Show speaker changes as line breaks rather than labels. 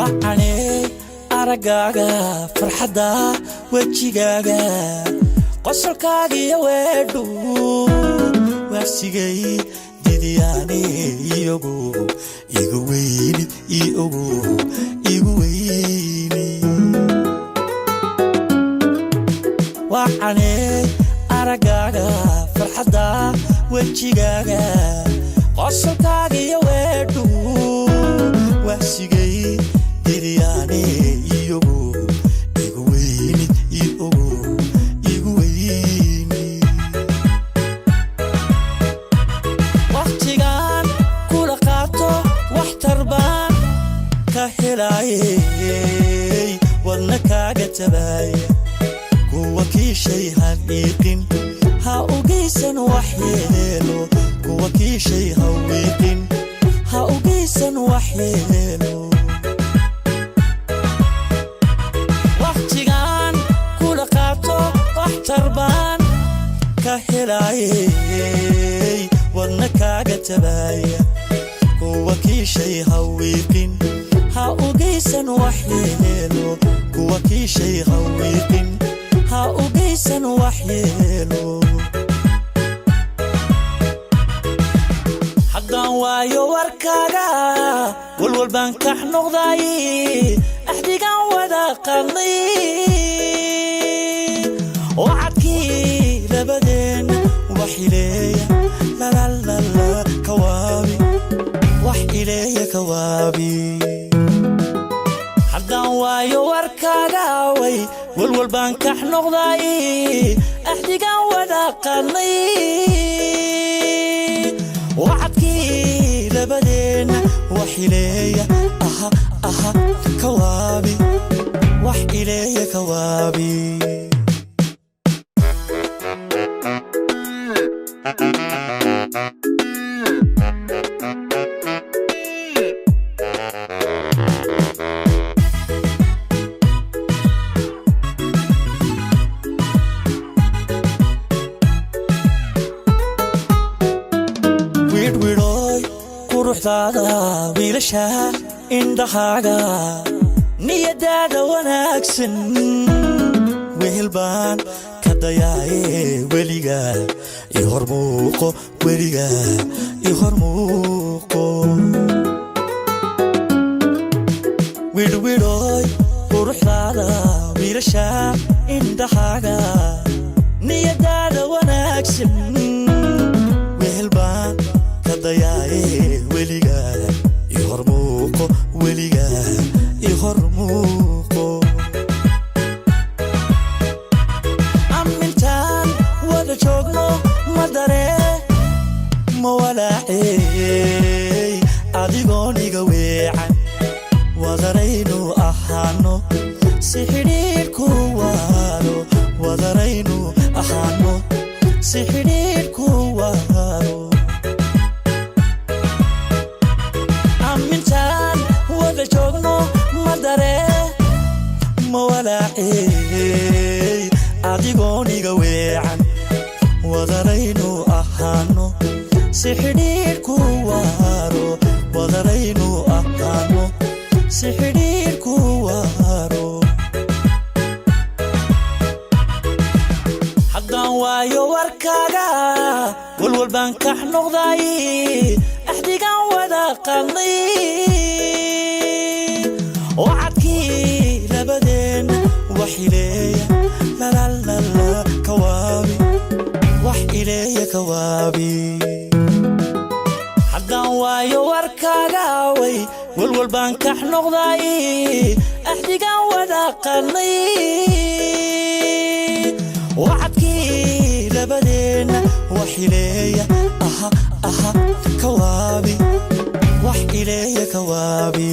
وعني أرجعها فرحة وجهها قصر كاجي ويدو واسيجي دياني يجو يجويني يجويني وعني أرجعها فرحة وجهها قصر كاجي ويدو واسيجي دياني يجو يجويني يجويني وقتيان كل قاطو واحتربان كهلاي ونكا جتباي كوكي شي هنيقين هاوجيسن وحيلو كوكي شي هويقين هاوجيسن وحيلو وقتيان كل قاطو واحتربان كهلاي ونكا جتباي كوكي شي هويقين هاوجيسن وحيلو كوكي شي هويقين هاوجيسن وحيلو حقا وايو وركاغا والبان كحنقضاي احديقا ودا قلني وعدكي لبدين وحيليا لا لا لا لا كوابي وحيليا كوابي حقا وايو وركاغاوي والبان كحنقضاي احديقا ودا قلني وعدكي لبدين وحيليا اها كوابي وحيليا كوابي روحتادا ويلشها indhahaaga niyadaada wanaagsan wehelbaan ka dayaaye weliga i hormuuqo weliga i hormuuqo widhwidhooy quruxdaada wiilasha indhahaaga niyadaada wanaagsan wehelbaan ka dayaaye weliga i hormuuqo weliga i hormuuqo amintaan wada joogno madaree ma walaacey adigoon iga weecan wadaraynu ahaano si xidhiidhku waaro wadaraynu ahaano si xidhiidhku waaro amintaan wada joogno madaree ma walaacey adigoon iga weecan wadaraynu ahaano si xidhiidhku waaro wadaraynu ahaano si xidhiidhku waaro haddaan waayo warkaaga walwalbaan kax noqday axdigaan wada qadnay wacadkii labadeen wax ileeya lalala kawaabi wax ileeya kawaabi haddaan waayo warkaaga way walwalbaan kax noqday axdigaan wada qadnay wacadkii labadeen wax ileeya aha kawaabi wax ileeya kawaabi